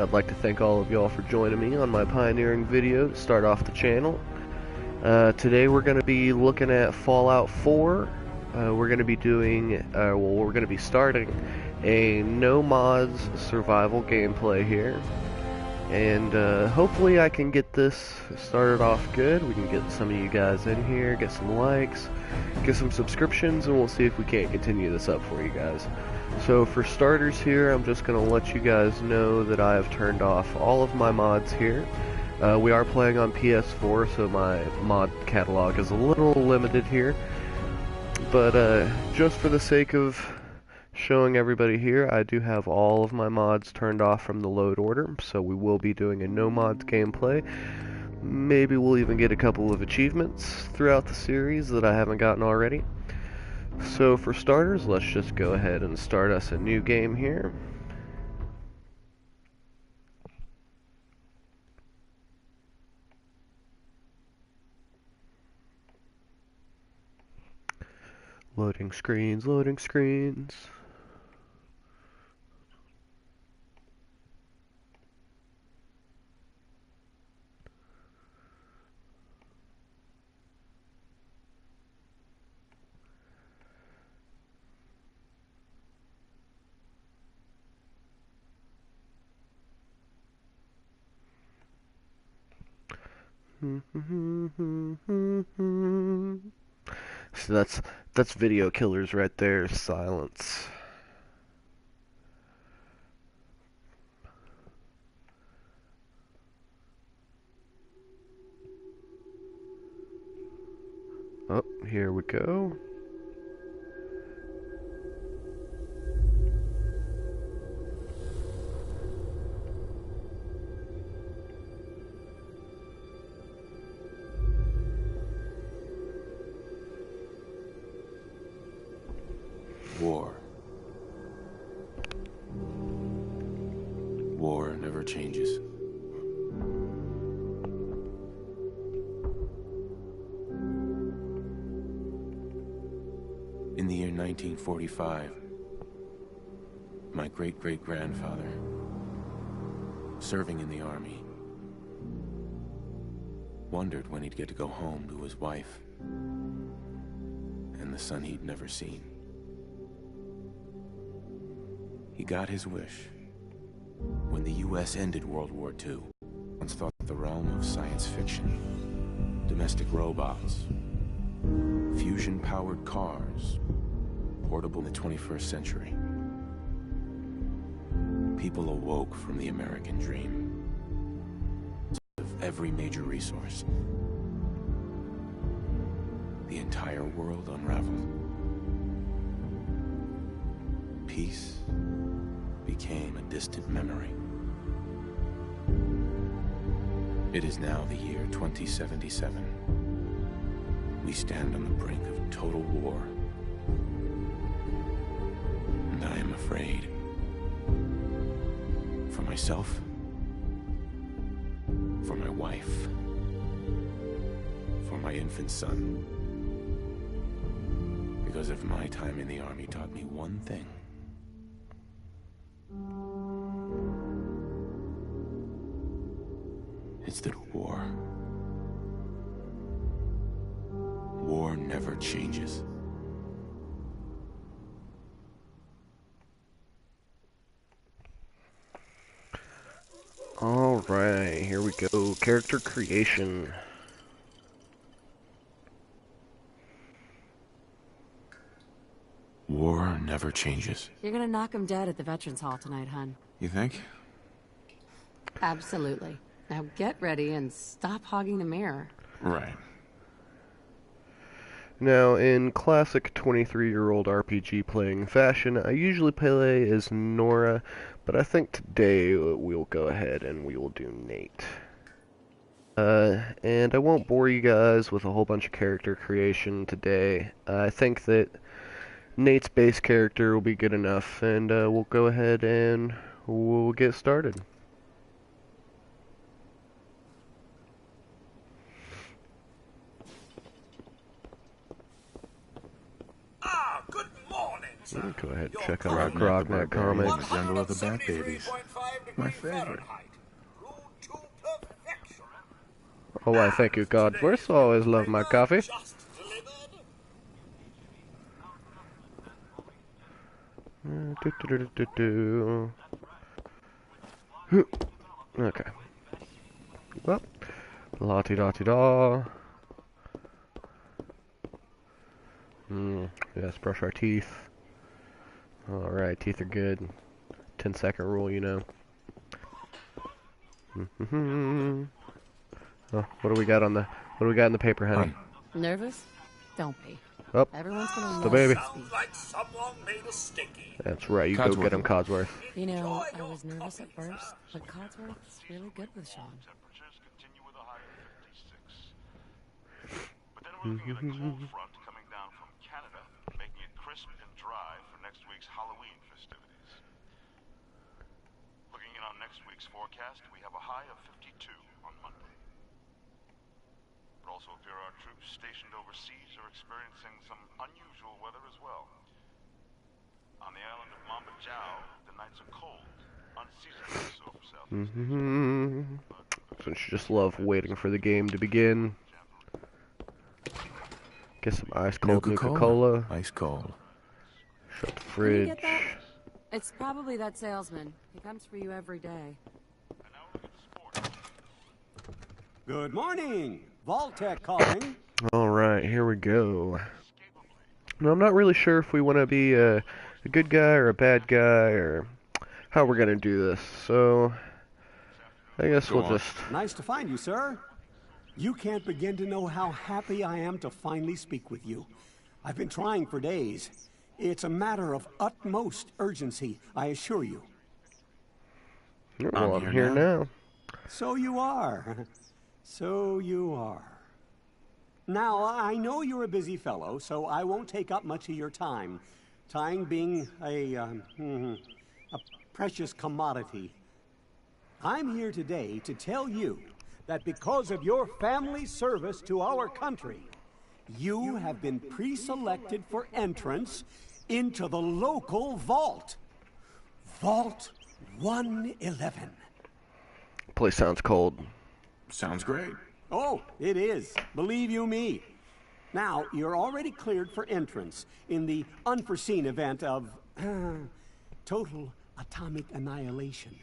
I'd like to thank all of y'all for joining me on my pioneering video to start off the channel. Today we're going to be looking at Fallout 4. We're going to be doing, we're going to be starting a no mods survival gameplay here. And hopefully I can get this started off good. We can get some of you guys in here, get some likes, get some subscriptions, and we'll see if we can't continue this up for you guys. So for starters here, I'm just going to let you guys know that I have turned off all of my mods here. We are playing on PS4, so my mod catalog is a little limited here. But just for the sake of showing everybody here, I do have all of my mods turned off from the load order, so we will be doing a no mods gameplay. Maybe we'll even get a couple of achievements throughout the series that I haven't gotten already. So for starters, let's just go ahead and start us a new game here. Loading screens, loading screens. So that's video killers right there. Silence. Oh, here we go. War. War never changes. In the year 1945, my great-great-grandfather, serving in the army, wondered when he'd get to go home to his wife and the son he'd never seen. He got his wish when the U.S. ended World War II. Once thought the realm of science fiction, domestic robots, fusion-powered cars, portable in the 21st century. People awoke from the American dream of every major resource. The entire world unraveled. Peace became a distant memory. It is now the year 2077. We stand on the brink of total war. And I am afraid. For myself, for my wife, for my infant son. Because if my time in the army taught me one thing, it's that war never changes. Alright, here we go. Character creation. War never changes. You're gonna knock him dead at the Veterans Hall tonight, hun. You think? Absolutely. Now get ready and stop hogging the mirror. Right. Now, in classic 23-year-old RPG playing fashion, I usually play as Nora, but I think today we'll go ahead and we will do Nate. And I won't bore you guys with a whole bunch of character creation today. I think that Nate's base character will be good enough, and we'll go ahead and we'll get started. Go ahead and check out our Grognak comics. The Jungle of the Bat Babies. My favorite. Oh, I thank you, Godworth. Always love my coffee. Okay. Well, la-ti-da-ti-da. Yes, brush our teeth. Alright, teeth are good. 10-second rule, you know. Oh, what do we got in the paper, honey? Nervous? Don't be. Oh, Everyone's gonna the love baby. this speech. Like someone made a sticky. That's right, you go get him, Codsworth. You know, I was nervous at first, but Codsworth's really good with Sean. Temperatures continue with a high of 56. But then we're looking at a cold front coming down from Canada, making it crisp and dry for next week's Halloween festivities. Looking in on next week's forecast, we have a high of 52 on Monday. It also appears our troops stationed overseas are experiencing some unusual weather as well. On the island of Mamba Jau, the nights are cold, unseasonably so for Southeast. Since you just love waiting for the game to begin. Get some ice cold Nuka-Cola. Ice cold. Shut the Did you fridge. get that? It's probably that salesman. He comes for you every day. Good morning. Vault-Tec calling. Alright, here we go. Now, I'm not really sure if we want to be a good guy or a bad guy or how we're going to do this. So, I guess we'll just... Nice to find you, sir. You can't begin to know how happy I am to finally speak with you. I've been trying for days. It's a matter of utmost urgency, I assure you. Well, I'm here now. So you are. So you are. Now, I know you're a busy fellow, so I won't take up much of your time. Time being a precious commodity. I'm here today to tell you that because of your family service to our country, you have been pre-selected for entrance into the local vault. Vault 111. Place sounds cold. Sounds great. Oh, it is. Believe you me. Now, you're already cleared for entrance in the unforeseen event of total atomic annihilation.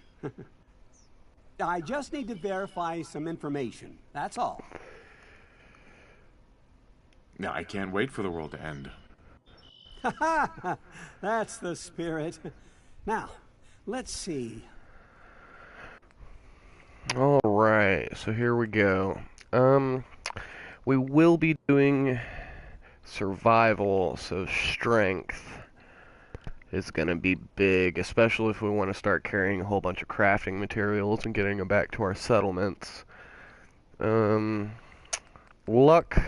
I just need to verify some information. That's all. Now, I can't wait for the world to end. That's the spirit. Now, let's see. Alright, so here we go. We will be doing survival, so strength is going to be big, especially if we want to start carrying a whole bunch of crafting materials and getting them back to our settlements. Luck.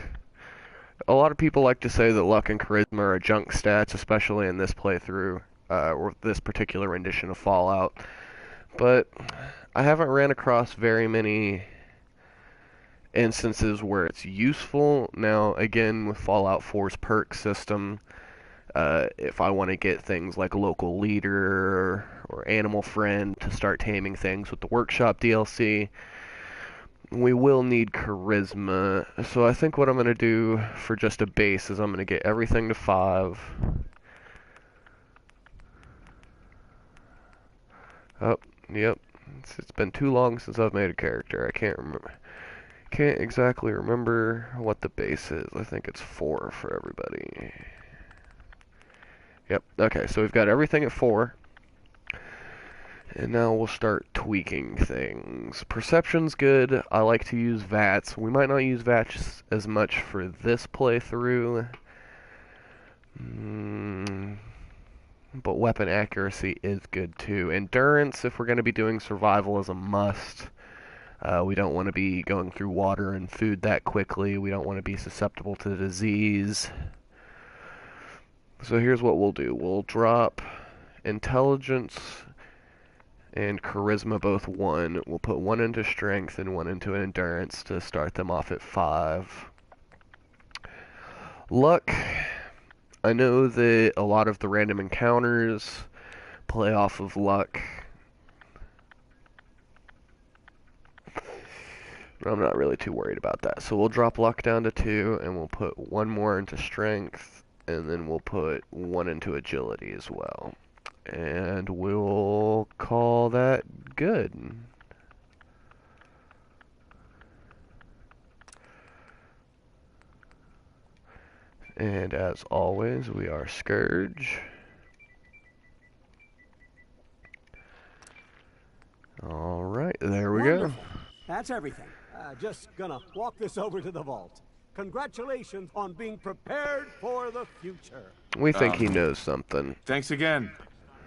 A lot of people like to say that luck and charisma are junk stats, especially in this playthrough, or this particular rendition of Fallout. But I haven't ran across very many instances where it's useful. Now, again, with Fallout 4's perk system, if I want to get things like local leader or animal friend to start taming things with the workshop DLC, we will need charisma. So I think what I'm going to do for just a base is I'm going to get everything to 5. Oh, yep. It's been too long since I've made a character. I can't exactly remember what the base is. I think it's 4 for everybody. Yep, okay, so we've got everything at 4. And now we'll start tweaking things. Perception's good. I like to use VATS. We might not use VATS as much for this playthrough. But weapon accuracy is good too. Endurance, if we're going to be doing survival, is a must. We don't want to be going through water and food that quickly. We don't want to be susceptible to disease. So here's what we'll do. We'll drop intelligence and charisma both 1. We'll put 1 into strength and 1 into endurance to start them off at 5. Luck, I know that a lot of the random encounters play off of luck. I'm not really too worried about that. So we'll drop luck down to 2, and we'll put 1 more into strength, and then we'll put 1 into agility as well. And we'll call that good. And as always, we are Skurge. Alright, there we go. That's everything. Just gonna walk this over to the vault. Congratulations on being prepared for the future. We think he knows something. Thanks again.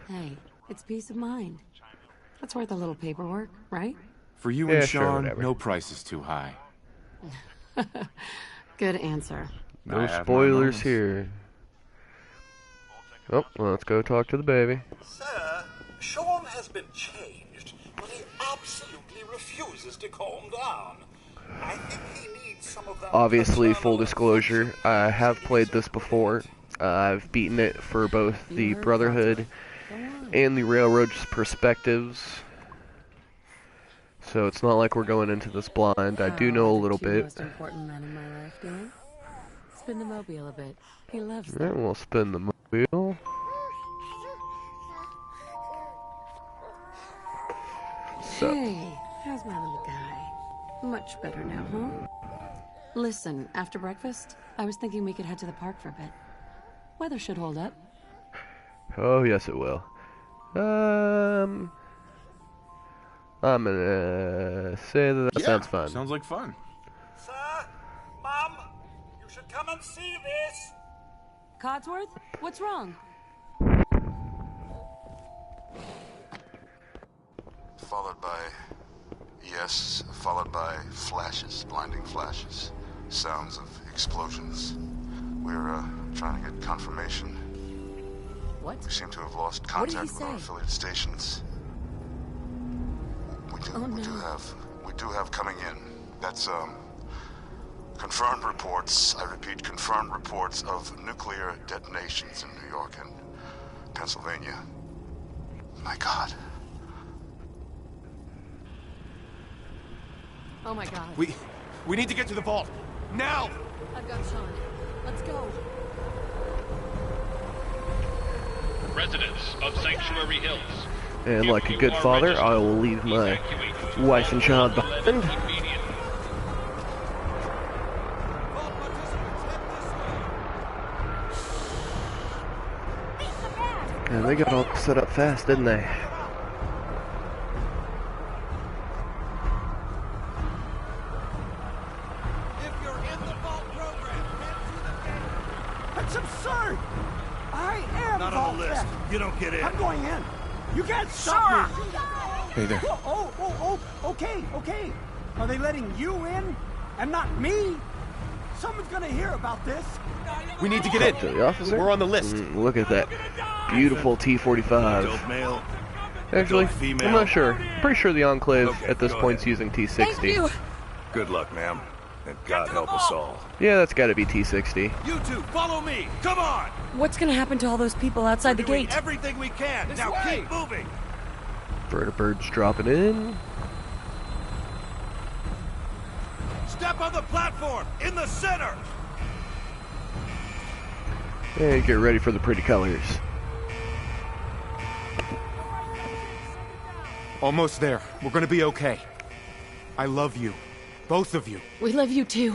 Hey, it's peace of mind. That's worth a little paperwork, right? For you Yeah, and sure, Sean, whatever. no price is too high. Good answer. No I have my spoilers moments. here. Oh, well, let's go talk to the baby. Sir, Sean has been changed, but he absolutely refuses to calm down. I think he needs some of that. Obviously, full paternal disclosure, I have played this before. I've beaten it for both the Brotherhood and the Railroad's perspectives. So it's not like we're going into this blind. I do know a little The bit. most important man in my life doing? Spin the mobile a bit. He loves Yeah, that. we'll spin the wheel. So, Hey, how's my little guy? Much better now, huh? Listen, after breakfast, I was thinking we could head to the park for a bit. Weather should hold up. oh yes it will. I'm gonna say that sounds fun. Sounds like fun. Sir, Mom, you should come and see this. Codsworth, what's wrong? Followed by, yes, followed by flashes, blinding flashes, sounds of explosions. We're trying to get confirmation. What? We seem to have lost What did he contact with our say? affiliate stations. Oh, We no. do have coming in. That's confirmed reports. I repeat, confirmed reports of nuclear detonations in New York and Pennsylvania. My God. Oh my god. We need to get to the vault. Now! I've got Sean. Let's go. Residents of Sanctuary Hills. And like a If good you are father, registered, I will leave my evacuate to wife and child 11 behind. immediately. And they got all set up fast, didn't they? If you're in the vault program, head to the gate. That's absurd! I am Not vault on the list. theft. You don't get in. I'm going in. You can't stop me. Hey there. Okay. Are they letting you in and not me? Someone's gonna hear about this. We need to get To in. the officer? We're on the list. Look at that beautiful T-45. Adult male. Actually, adult female. I'm not sure. Pretty sure the Enclave Okay, at this go point's ahead. using T-60. Thank you. Good luck, ma'am. And God help us all. Yeah, that's got to be T-60. You two, follow me. Come on. What's gonna happen to all those people outside the Doing gate? everything we can. Now keep moving. Vertibirds dropping in. Step on the platform in the center. And get ready for the pretty colors. Almost there. We're gonna be okay. I love you. Both of you. We love you too.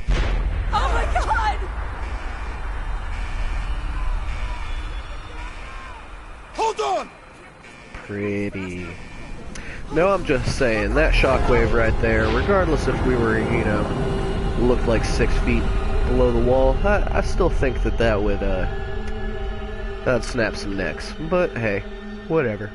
Oh my god! Hold on. Pretty. No, I'm just saying, that shockwave right there, regardless if we were, you know, looked like 6 feet below the wall, I still think that would, that'd snap some necks. But, hey, whatever.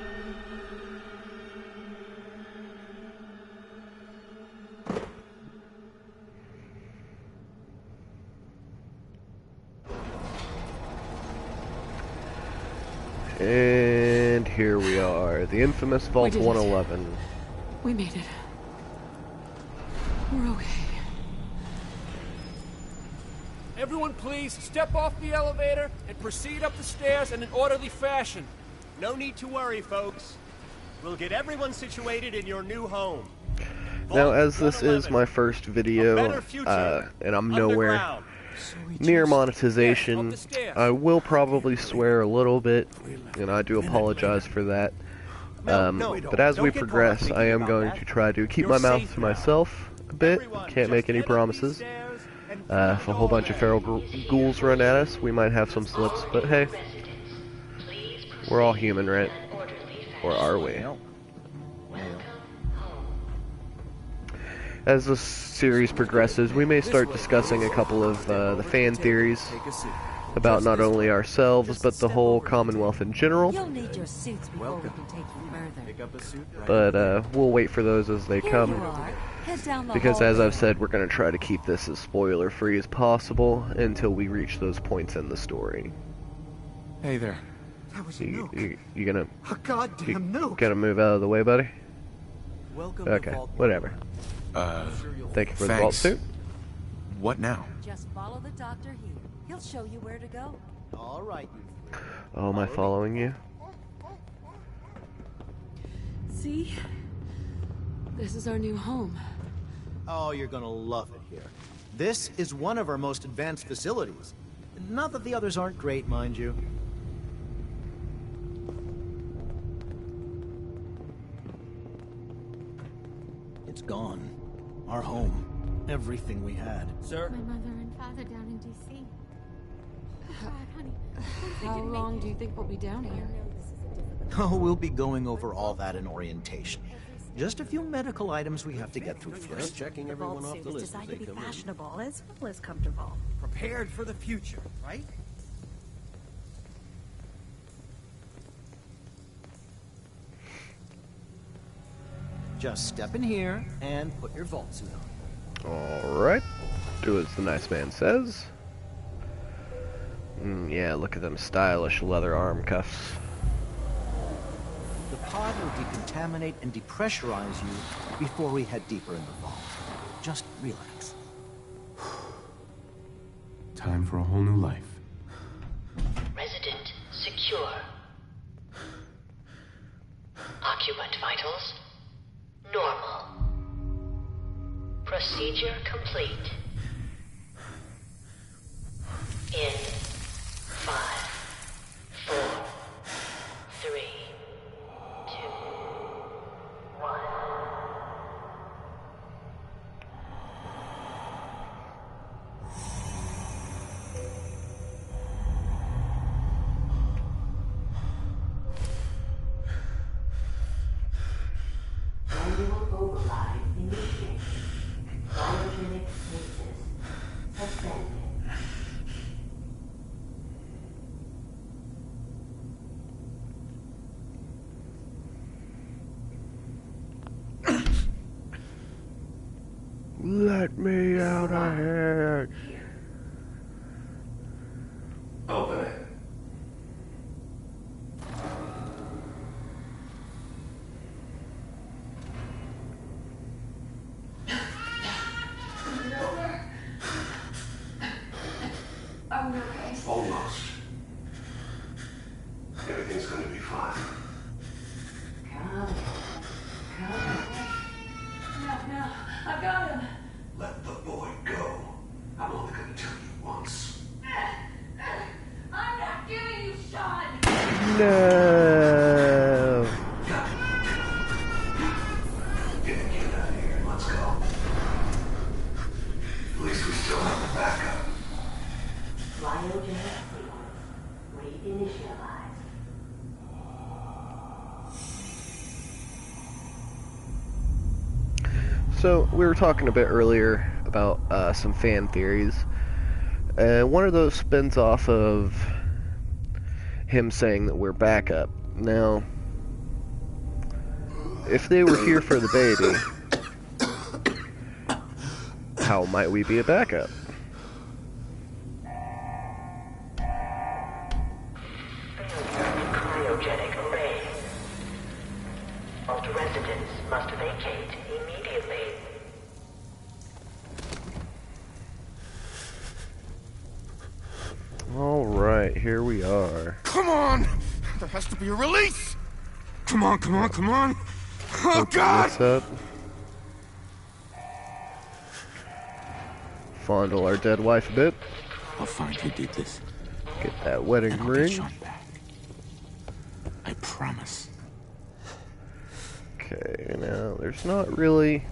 And here we are, the infamous Vault We did it. 111. We made it. We're okay. Everyone please step off the elevator and proceed up the stairs in an orderly fashion. No need to worry, folks. We'll get everyone situated in your new home. Now, as this is my first video, and I'm nowhere near monetization, I will probably swear a little bit, and I do apologize for that. But as we progress, I am going to try to keep my mouth to myself a bit. Can't make any promises. If a whole bunch of feral ghouls run at us, we might have some slips, but hey, we're all human, right? Or are we? As the series progresses, we may start discussing a couple of the fan theories about not only ourselves, but the whole Commonwealth in general. You'll need your suits before we can take you further. Pick up a suit right But we'll wait for those as they come. Here you are. Head down the Because hallway. as I've said, we're going to try to keep this as spoiler-free as possible until we reach those points in the story. Hey there. That was a You nuke. gonna... A goddamn nuke. Gonna move out of the way, buddy? Welcome Okay, to Vault. whatever. Thank you for the vault Thanks. suit. What now? Just follow the doctor here. He'll show you where to go. All right, you three. Oh, am I following you? See? This is our new home. Oh, you're gonna love it here. This is one of our most advanced facilities. Not that the others aren't great, mind you. It's gone. Our home. Everything we had. Sir? My mother and father down in D.C. Oh, God, honey. What if they How didn't long make do it? you think we'll be down I here? know this is a difficult Oh, we'll be going over all that in orientation. Just a few medical items we have to get through first. Checking The everyone vault off suit the is list as designed they to be come in. fashionable as well as comfortable. Prepared for the future, right? Just step in here and put your vault suit on. Alright. Do as the nice man says. Yeah, look at them stylish leather arm cuffs. The pod will decontaminate and depressurize you before we head deeper in the vault. Just relax. Time for a whole new life. Resident secure. Occupant vitals normal. Procedure complete. In 5, 4, 3, 2, 1. Manual override initiated. Cryogenic stasis suspended. Let me out of here. Open it. Almost. Everything's gonna be fine. No, I've got him. Let the boy go. I'm only gonna tell you once. I'm not giving you Sean. No. Get out of here and let's go. At least we still have the backup. Cryogenic sequence reinitialized. So, we were talking a bit earlier about some fan theories. One of those spins off of him saying that we're backup. Now, if they were here for the baby, how might we be a backup? Cryogenic array. Vault residents must vacate immediately. here we are. Come on! There has to be a release! Come on, come on, come on! Oh, Open God! this up. Fondle our dead wife a bit. I'll find who did this. Get that wedding I'll ring. get Sean back. I promise. Okay, now there's not really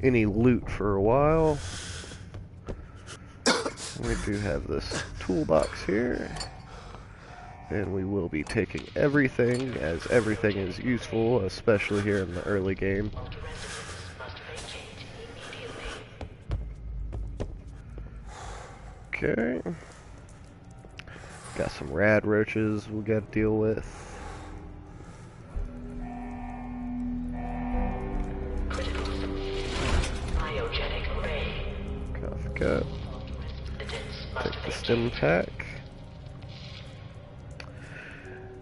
any loot for a while. We do have this toolbox here. And we will be taking everything, as everything is useful, especially here in the early game. Okay. Got some rad roaches we got to deal with. Coffee cup. Take the stim pack.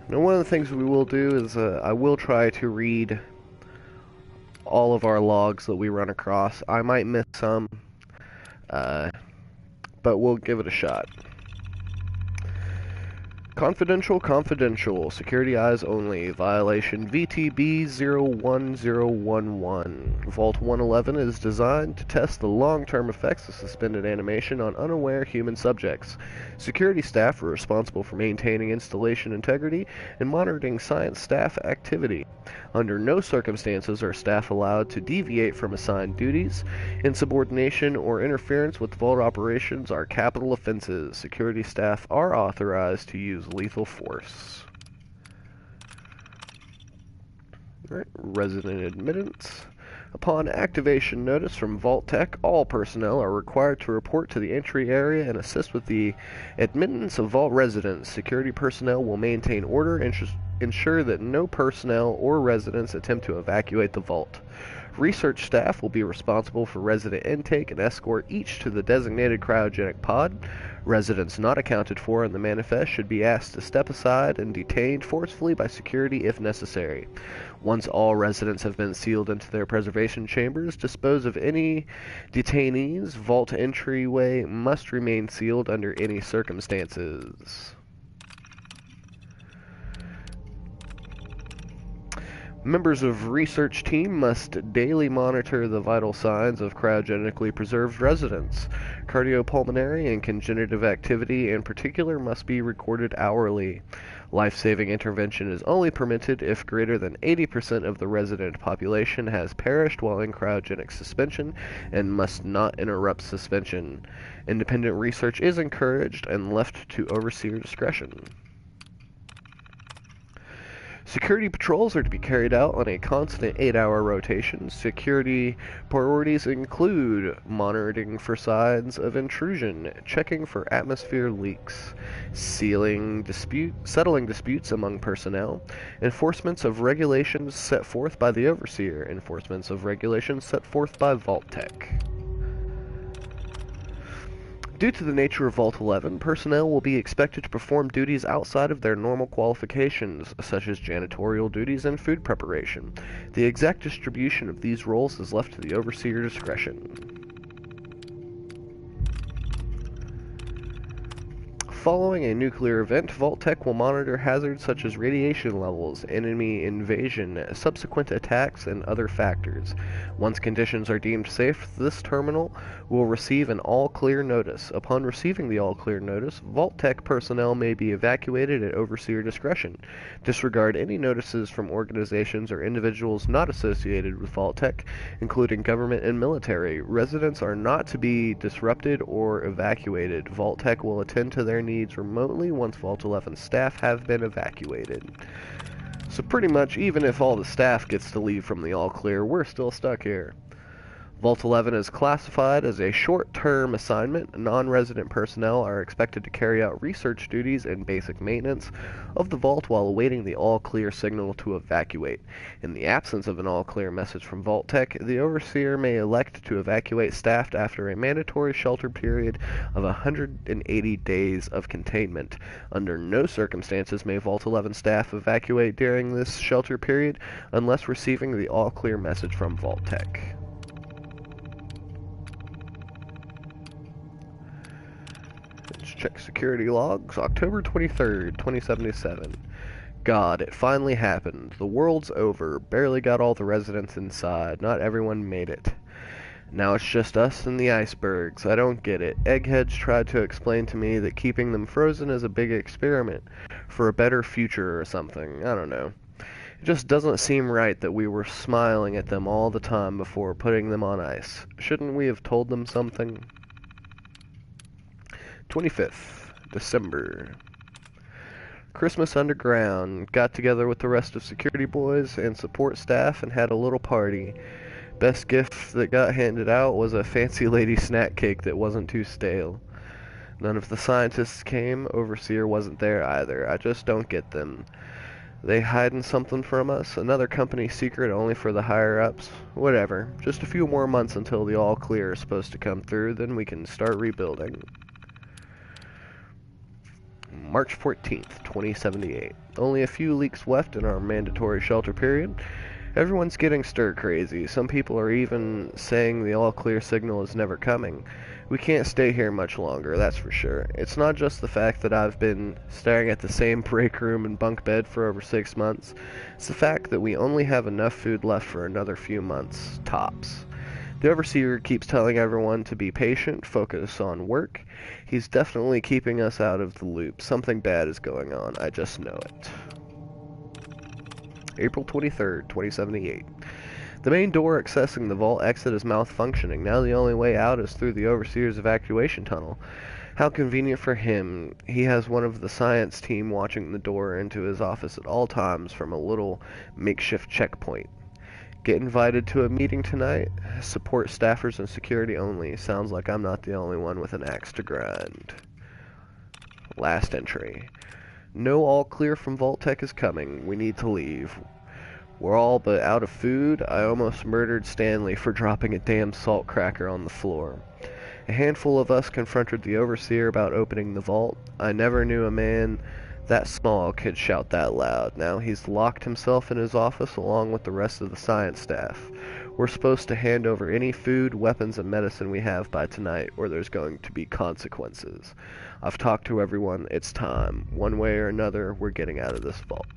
Now, one of the things we will do is I will try to read all of our logs that we run across. I might miss some, but we'll give it a shot. Confidential, confidential. Security eyes only. Violation VTB 01011. Vault 111 is designed to test the long-term effects of suspended animation on unaware human subjects. Security staff are responsible for maintaining installation integrity and monitoring science staff activity. Under no circumstances are staff allowed to deviate from assigned duties. Insubordination or interference with vault operations are capital offenses. Security staff are authorized to use lethal force. Alright, resident admittance. Upon activation notice from Vault Tech, all personnel are required to report to the entry area and assist with the admittance of Vault residents. Security personnel will maintain order and ensure that no personnel or residents attempt to evacuate the vault. Research staff will be responsible for resident intake and escort each to the designated cryogenic pod. Residents not accounted for in the manifest should be asked to step aside and detained forcefully by security if necessary. Once all residents have been sealed into their preservation chambers, dispose of any detainees. Vault entryway must remain sealed under any circumstances. Members of research team must daily monitor the vital signs of cryogenically preserved residents. Cardiopulmonary and congenitive activity in particular must be recorded hourly. Life-saving intervention is only permitted if greater than 80% of the resident population has perished while in cryogenic suspension and must not interrupt suspension. Independent research is encouraged and left to overseer discretion. Security patrols are to be carried out on a constant 8-hour rotation. Security priorities include monitoring for signs of intrusion, checking for atmosphere leaks, settling disputes among personnel, enforcements of regulations set forth by the overseer, enforcements of regulations set forth by Vault Tech. Due to the nature of Vault 11, personnel will be expected to perform duties outside of their normal qualifications, such as janitorial duties and food preparation. The exact distribution of these roles is left to the overseer discretion. Following a nuclear event, Vault Tech will monitor hazards such as radiation levels, enemy invasion, subsequent attacks, and other factors. Once conditions are deemed safe, this terminal will receive an all-clear notice. Upon receiving the all-clear notice, Vault Tech personnel may be evacuated at overseer discretion. Disregard any notices from organizations or individuals not associated with Vault Tech, including government and military. Residents are not to be disrupted or evacuated. Vault Tech will attend to their needs remotely once Vault 11 staff have been evacuated. So pretty much, even if all the staff gets to leave from the all-clear, we're still stuck here. Vault 11 is classified as a short-term assignment. Non-resident personnel are expected to carry out research duties and basic maintenance of the vault while awaiting the all-clear signal to evacuate. In the absence of an all-clear message from Vault Tech, the overseer may elect to evacuate staff after a mandatory shelter period of 180 days of containment. Under no circumstances may Vault 11 staff evacuate during this shelter period unless receiving the all-clear message from Vault Tech. Let's Check security logs, October 23rd, 2077. God, it finally happened. The world's over. Barely got all the residents inside. Not everyone made it. Now it's just us and the icebergs. I don't get it. Eggheads tried to explain to me that keeping them frozen is a big experiment for a better future or something. I don't know. It just doesn't seem right that we were smiling at them all the time before putting them on ice. Shouldn't we have told them something? 25th December. Christmas underground. Got together with the rest of security boys and support staff and had a little party. Best gift that got handed out was a fancy lady snack cake that wasn't too stale. None of the scientists came. Overseer wasn't there either. I just don't get them. They hiding something from us? Another company secret only for the higher-ups? Whatever. Just a few more months until the all-clear is supposed to come through, then we can start rebuilding. March 14th, 2078. Only a few weeks left in our mandatory shelter period. Everyone's getting stir-crazy. Some people are even saying the all-clear signal is never coming. We can't stay here much longer, that's for sure. It's not just the fact that I've been staring at the same break room and bunk bed for over 6 months. It's the fact that we only have enough food left for another few months, tops. The Overseer keeps telling everyone to be patient, focus on work. He's definitely keeping us out of the loop. Something bad is going on, I just know it. April 23rd, 2078. The main door accessing the vault exit is malfunctioning. Now the only way out is through the Overseer's evacuation tunnel. How convenient for him. He has one of the science team watching the door into his office at all times from a little makeshift checkpoint. Get invited to a meeting tonight? Support staffers and security only. Sounds like I'm not the only one with an axe to grind. Last entry. No all clear from Vault Tech is coming. We need to leave. We're all but out of food. I almost murdered Stanley for dropping a damn salt cracker on the floor. A handful of us confronted the Overseer about opening the vault. I never knew a man that small could shout that loud. Now he's locked himself in his office along with the rest of the science staff. We're supposed to hand over any food, weapons, and medicine we have by tonight, or there's going to be consequences. I've talked to everyone. It's time. One way or another, we're getting out of this vault.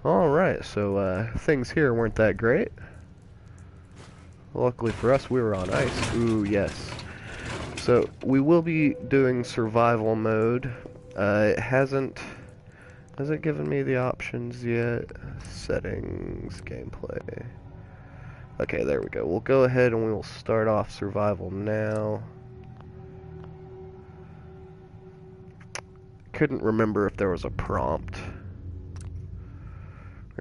Alright, so things here weren't that great. Luckily for us, we were on ice. Ooh, yes. So, we will be doing survival mode. It hasn't given me the options yet. Settings, gameplay. Okay, there we go. We'll go ahead and we will start off survival now. Couldn't remember if there was a prompt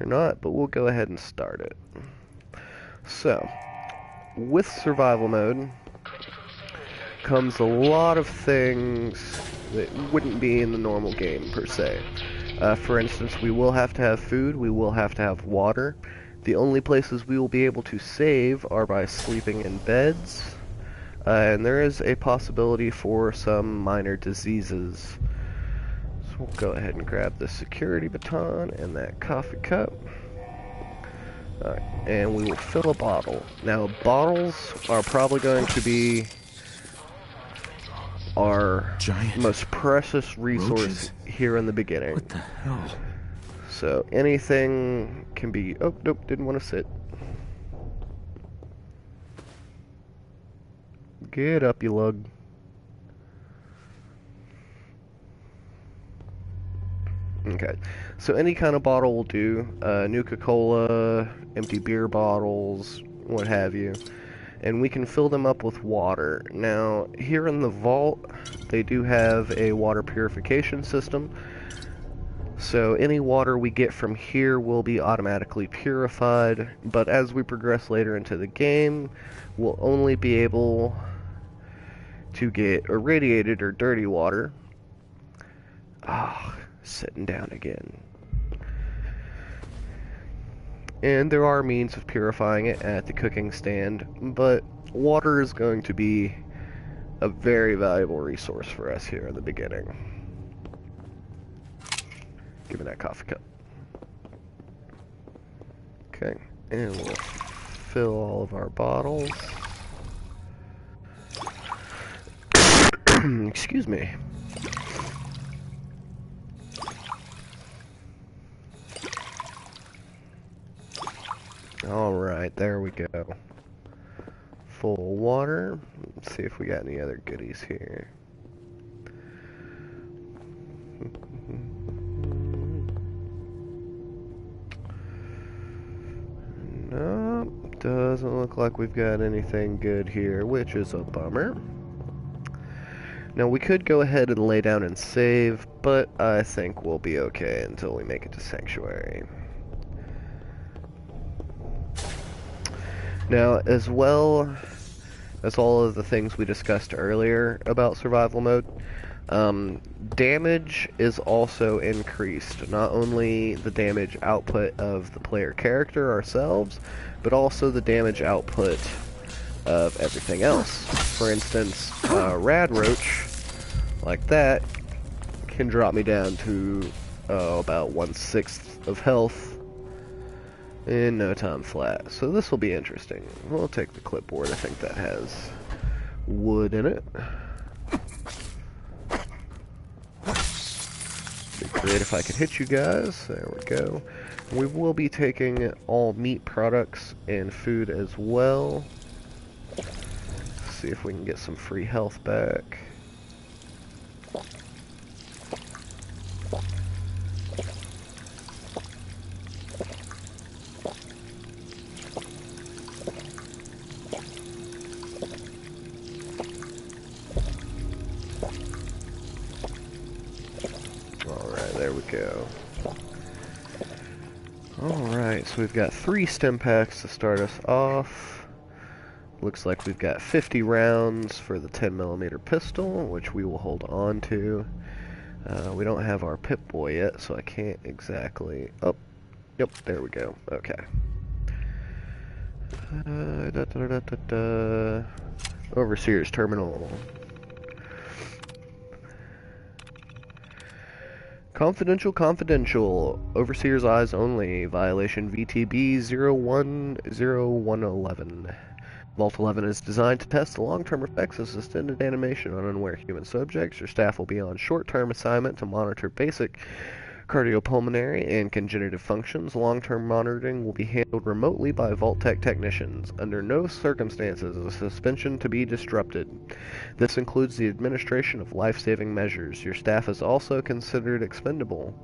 or not, but we'll go ahead and start it. So, with survival mode comes a lot of things that wouldn't be in the normal game per se. For instance, we will have to have food, we will have to have water. The only places we will be able to save are by sleeping in beds, and there is a possibility for some minor diseases. So we'll go ahead and grab the security baton and that coffee cup. Alright, and we will fill a bottle. Now, bottles are probably going to be our most precious resource here in the beginning. What the hell? So anything can be... Oh, nope, didn't want to sit. Get up, you lug. Okay, so any kind of bottle will do. Nuka-Cola, empty beer bottles, what have you. And we can fill them up with water. Now, here in the vault, they do have a water purification system. So any water we get from here will be automatically purified, but as we progress later into the game, we'll only be able to get irradiated or dirty water. Sitting down again. And there are means of purifying it at the cooking stand, but water is going to be a very valuable resource for us here in the beginning. Give me that coffee cup. Okay, and we'll fill all of our bottles. Excuse me. Alright, there we go. Full water. Let's see if we got any other goodies here. Nope, doesn't look like we've got anything good here, which is a bummer. Now we could go ahead and lay down and save, but I think we'll be okay until we make it to Sanctuary. Now, as well as all of the things we discussed earlier about survival mode, damage is also increased. Not only the damage output of the player character ourselves, but also the damage output of everything else. For instance, Rad Roach, like that, can drop me down to about 1/6 of health in no time flat. So this will be interesting. We'll take the clipboard. I think that has wood in it. Be great if I could hit you guys. There we go. We will be taking all meat products and food as well. See if we can get some free health back. Alright, there we go. Alright, so we've got 3 stim packs to start us off. Looks like we've got 50 rounds for the 10mm pistol, which we will hold on to. We don't have our Pip-Boy yet, so I can't exactly... Oh, yep, there we go. Okay. Overseer's Terminal. Confidential. Overseer's eyes only. Violation VTB 010111. Vault 11 is designed to test the long-term effects of suspended animation on unaware human subjects. Your staff will be on short-term assignment to monitor basic cardiopulmonary and congenitive functions. Long-term monitoring will be handled remotely by Vault Tech technicians. Under no circumstances is suspension to be disrupted. This includes the administration of life-saving measures. Your staff is also considered expendable.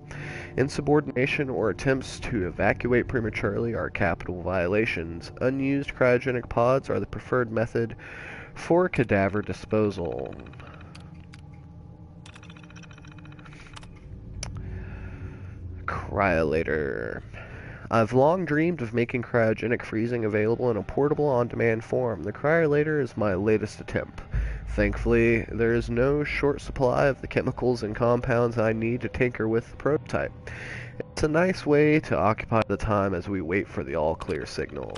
Insubordination or attempts to evacuate prematurely are capital violations. Unused cryogenic pods are the preferred method for cadaver disposal. Cryolator. I've long dreamed of making cryogenic freezing available in a portable on-demand form. The cryolator is my latest attempt. Thankfully, there is no short supply of the chemicals and compounds I need to tinker with the prototype. It's a nice way to occupy the time as we wait for the all-clear signal.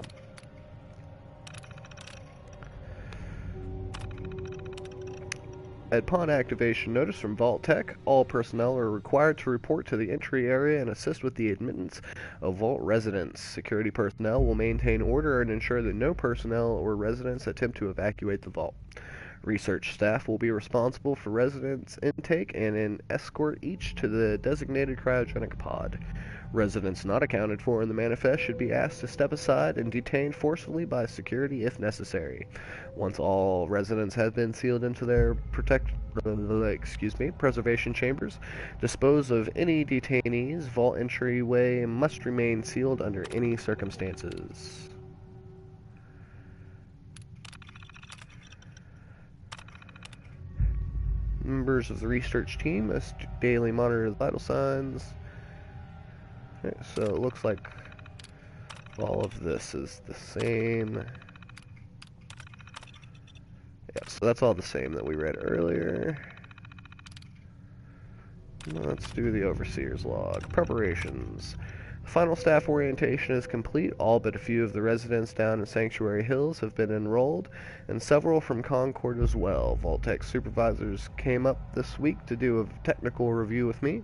Upon activation notice from Vault Tech, all personnel are required to report to the entry area and assist with the admittance of Vault residents. Security personnel will maintain order and ensure that no personnel or residents attempt to evacuate the Vault. Research staff will be responsible for residents' intake and escort each to the designated cryogenic pod. Residents not accounted for in the manifest should be asked to step aside and detained forcefully by security if necessary. Once all residents have been sealed into their preservation chambers, dispose of any detainees. Vault entryway must remain sealed under any circumstances. Members of the research team must daily monitor the vital signs. Okay, so it looks like all of this is the same. Yeah, so that's all the same that we read earlier. Let's do the Overseer's log. Preparations. Final staff orientation is complete. All but a few of the residents down in Sanctuary Hills have been enrolled, and several from Concord as well. Vault-Tec supervisors came up this week to do a technical review with me.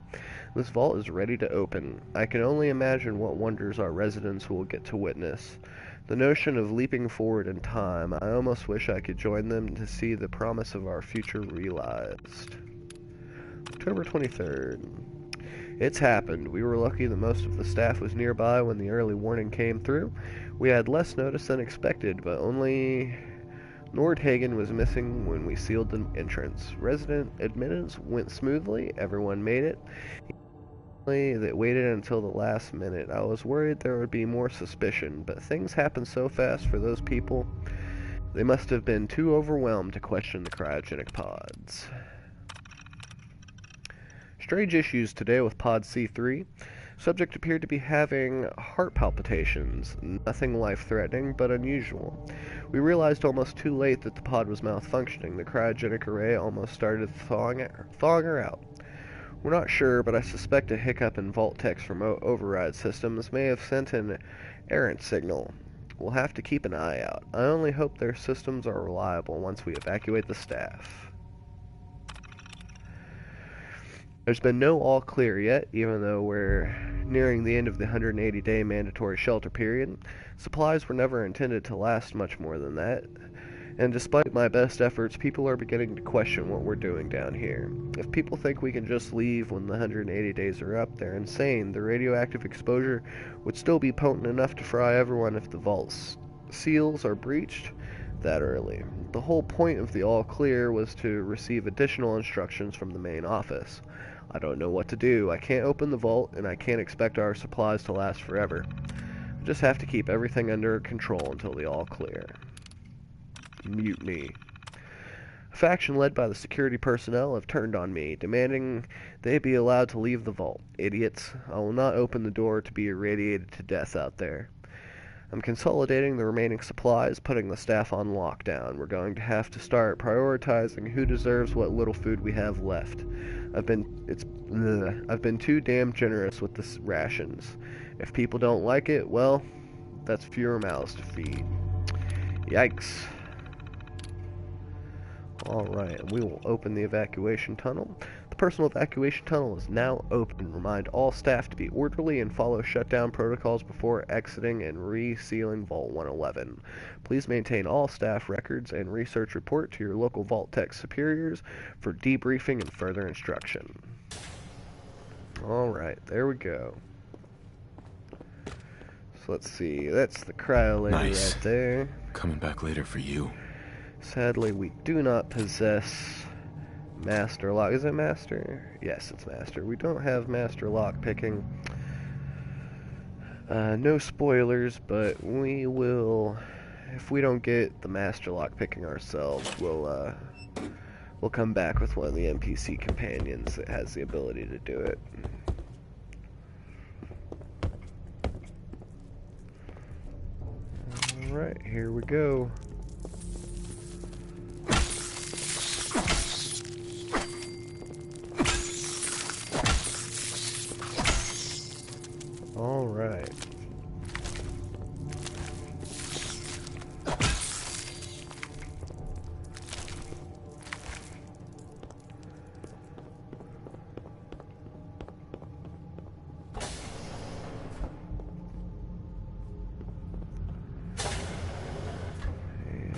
This vault is ready to open. I can only imagine what wonders our residents will get to witness. The notion of leaping forward in time, I almost wish I could join them to see the promise of our future realized. October 23rd. It's happened. We were lucky that most of the staff was nearby when the early warning came through. We had less notice than expected, but only Nordhagen was missing when we sealed the entrance. Resident admittance went smoothly. Everyone made it. That waited until the last minute. I was worried there would be more suspicion, but things happened so fast for those people. They must have been too overwhelmed to question the cryogenic pods. Strange issues today with Pod C3. Subject appeared to be having heart palpitations. Nothing life-threatening, but unusual. We realized almost too late that the pod was malfunctioning. The cryogenic array almost started thawing her out. We're not sure, but I suspect a hiccup in Vault-Tec's remote override systems may have sent an errant signal. We'll have to keep an eye out. I only hope their systems are reliable once we evacuate the staff. There's been no all clear yet, even though we're nearing the end of the 180-day mandatory shelter period. Supplies were never intended to last much more than that, and despite my best efforts, people are beginning to question what we're doing down here. If people think we can just leave when the 180 days are up, they're insane. The radioactive exposure would still be potent enough to fry everyone if the vault's seals are breached that early. The whole point of the all clear was to receive additional instructions from the main office. I don't know what to do. I can't open the vault, and I can't expect our supplies to last forever. I just have to keep everything under control until the all clear. Mutiny. A faction led by the security personnel have turned on me, demanding they be allowed to leave the vault. Idiots. I will not open the door to be irradiated to death out there. I'm consolidating the remaining supplies, putting the staff on lockdown. We're going to have to start prioritizing who deserves what little food we have left. I've been too damn generous with the rations. If people don't like it, well, that's fewer mouths to feed. Yikes. Alright, we will open the evacuation tunnel. The personal evacuation tunnel is now open. Remind all staff to be orderly and follow shutdown protocols before exiting and resealing Vault 111. Please maintain all staff records and research report to your local Vault-Tec superiors for debriefing and further instruction. Alright, there we go. So let's see, that's the cryo lady right there. Coming back later for you. Sadly, we do not possess master lock. Is it master? Yes, it's master. We don't have master lock picking. No spoilers, but we will, if we don't get the master lock picking ourselves, we'll come back with one of the NPC companions that has the ability to do it. Alright, here we go. All right.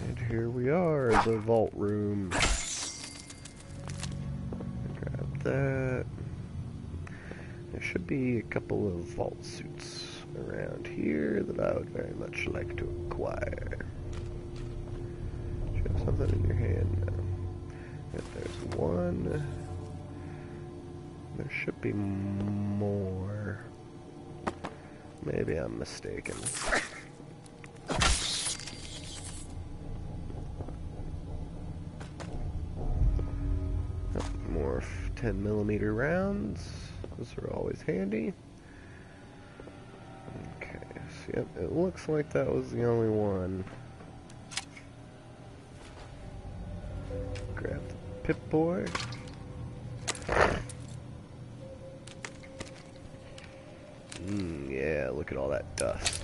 And here we are, the vault room. Grab that. There should be a couple of vault suits around here that I would very much like to acquire. Do you have something in your hand now? If there's one, there should be more. Maybe I'm mistaken. More 10mm rounds. Those are always handy. Okay, so yep, it looks like that was the only one. Grab the Pip-Boy. Yeah, dust.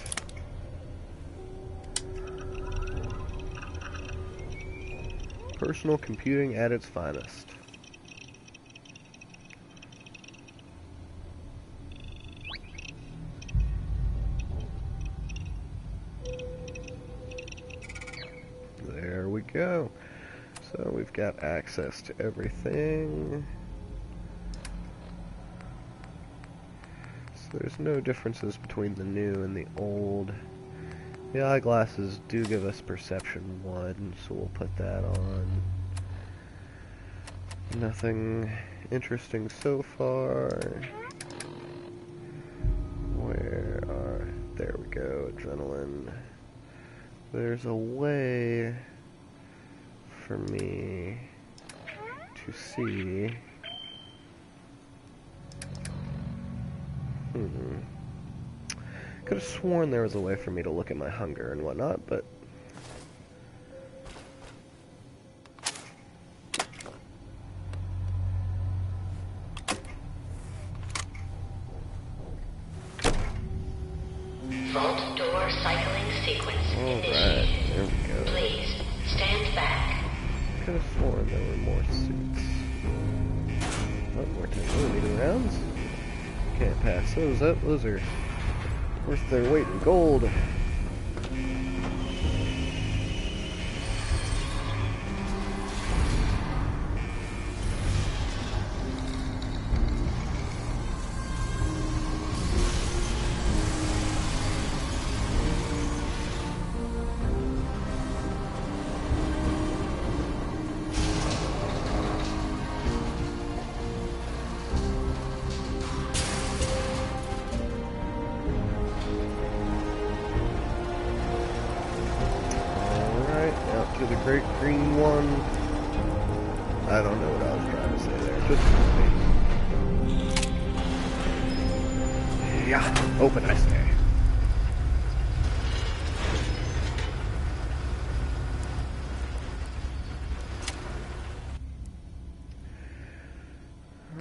Personal computing at its finest. There we go. So we've got access to everything. So there's no differences between the new and the old. The eyeglasses do give us perception 1, so we'll put that on. Nothing interesting so far. There we go, adrenaline. There's a way for me to see. Could have sworn there was a way for me to look at my hunger and whatnot, but Vault door cycling sequence alright, there we go. Please stand back. Could have sworn there were more suits. Oh, more 10mm rounds. Can't pass those up. Those are worth their weight in gold. To the great green one. I don't know what I was trying to say there. Just yeah, open I say.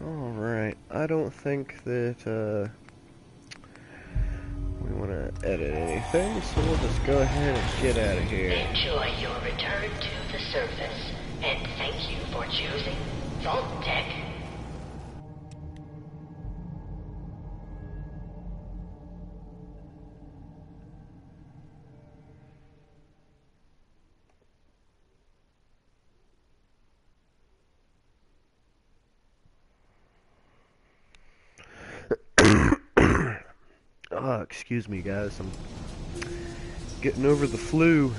Alright, I don't think that we want to edit anything, so we'll just go ahead and get out of here. Enjoy your return to the surface, and thank you for choosing Vault Tech. Excuse me guys, I'm getting over the flu.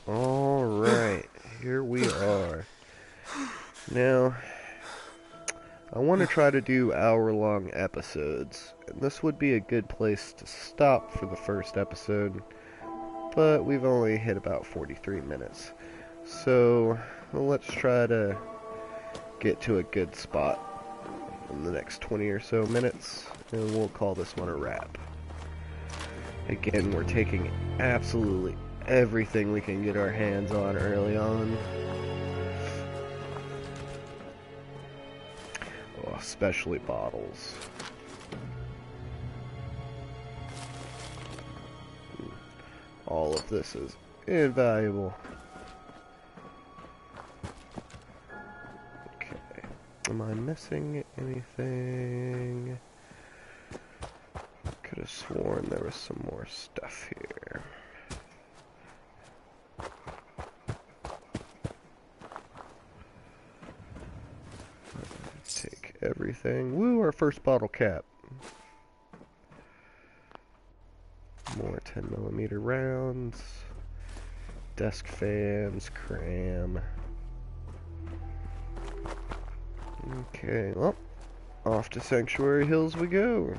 Alright, here we are. Now, I want to try to do hour-long episodes, and this would be a good place to stop for the first episode, but we've only hit about 43 minutes. So, well, let's try to get to a good spot in the next 20 or so minutes, and we'll call this one a wrap. Again, we're taking absolutely everything we can get our hands on early on. Oh, especially bottles. All of this is invaluable. Am I missing anything? Could have sworn there was some more stuff here. Take everything. Woo, our first bottle cap. More 10mm rounds. Desk fans, cram. Okay, well, off to Sanctuary Hills we go.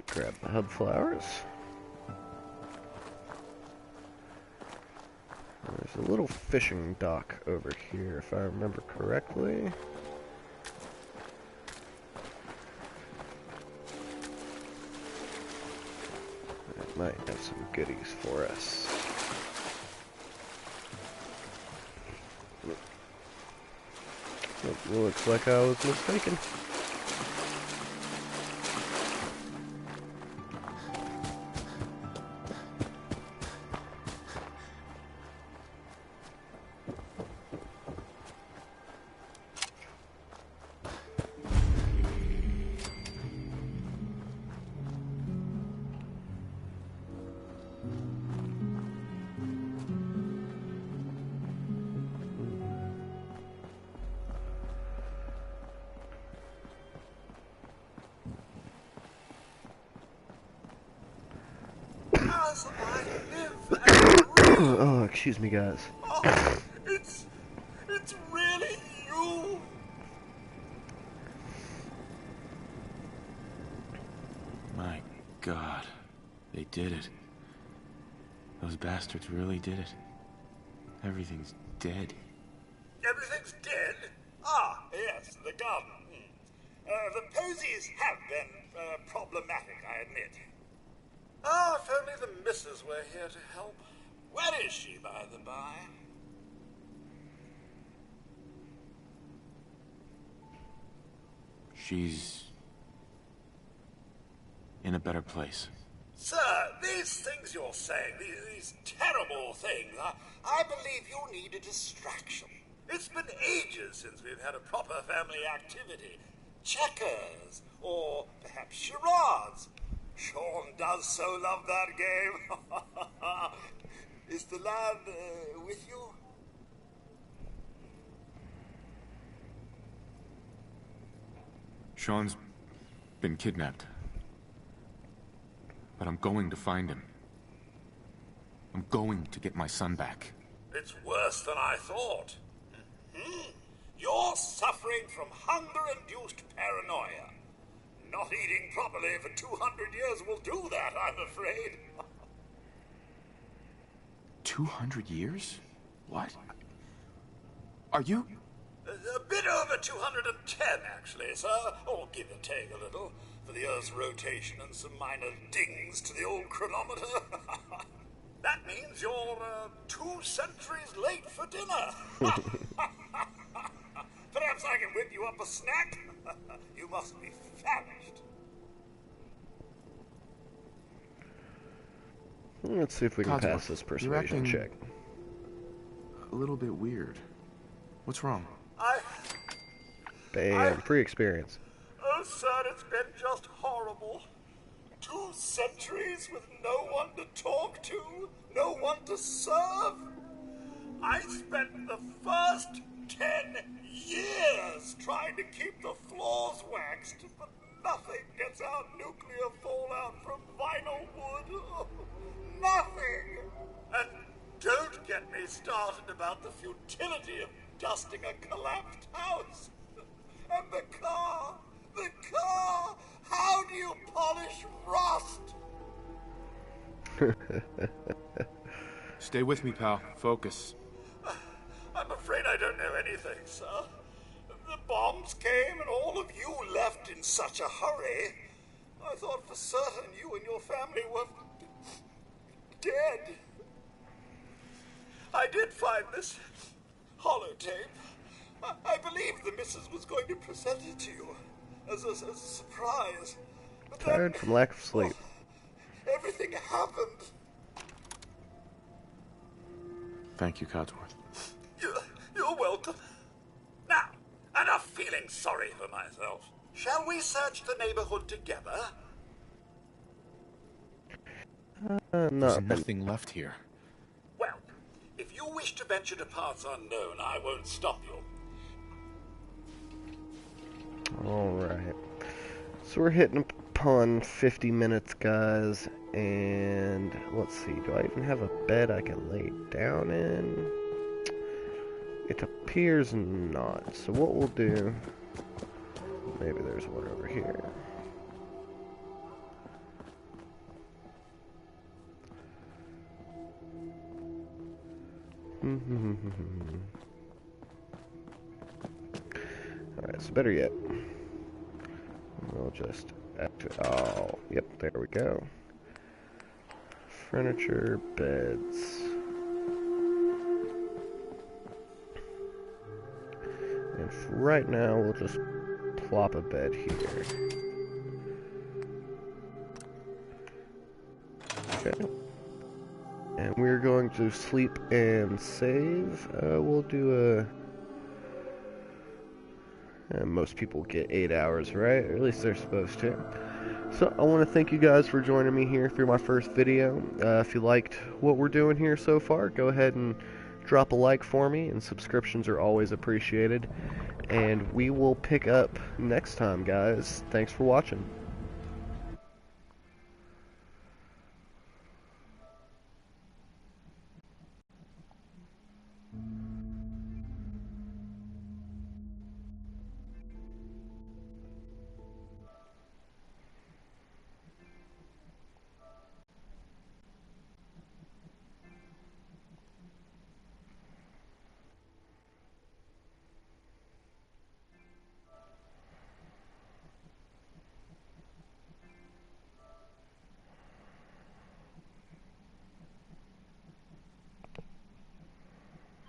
Grab the hub flowers. There's a little fishing dock over here, if I remember correctly. Might have some goodies for us. It looks like I was mistaken. Oh, excuse me, guys. Oh, it's really you. My God, they did it. Those bastards really did it. Everything's dead. Everything's dead? Ah, yes, the garden. The posies have been problematic, I admit. Ah, if only the missus were here to help. Where is she, by the by? She's in a better place. Sir, these things you're saying, these terrible things, I believe you need a distraction. It's been ages since we've had a proper family activity. Checkers, or perhaps charades. Sean does so love that game. Is the lad with you? Sean's been kidnapped. But I'm going to find him. I'm going to get my son back. It's worse than I thought. You're suffering from hunger-induced paranoia. Not eating properly for 200 years will do that, I'm afraid. 200 years? What? Are you? A bit over 210, actually, sir. Or give or take a little, for the Earth's rotation and some minor dings to the old chronometer. That means you're 2 centuries late for dinner. Perhaps I can whip you up a snack? You must be famished. Let's see if we can Codsworth, pass this persuasion check. A little bit weird. What's wrong? Bam, free experience. Oh, sir, it's been just horrible. 2 centuries with no one to talk to, no one to serve. I spent the first 10 years trying to keep the floors waxed, but nothing gets out nuclear fallout from vinyl wood. Nothing! And don't get me started about the futility of dusting a collapsed house. And the car! How do you polish rust? Stay with me, pal. Focus. I'm afraid I don't know anything, sir. The bombs came and all of you left in such a hurry. I thought for certain you and your family were dead. I did find this holotape. I believe the missus was going to present it to you as a surprise. But Tired from lack of sleep. Everything happened. Thank you, Codsworth. You're welcome. Now, enough feeling sorry for myself. Shall we search the neighborhood together? There's nothing left here. Well, if you wish to venture to paths unknown, I won't stop you. Alright. So we're hitting upon 50 minutes, guys. And let's see, do I even have a bed I can lay down in? It appears not. So what we'll do, maybe there's one over here. Alright, so better yet, we'll just activate. Oh, yep, there we go. Furniture, beds. And for right now, we'll just plop a bed here. Okay. And we're going to sleep and save. We'll do most people get 8 hours, right? Or at least they're supposed to. So I want to thank you guys for joining me here through my first video. If you liked what we're doing here so far, go ahead and drop a like for me, and subscriptions are always appreciated. And we will pick up next time, guys. Thanks for watching.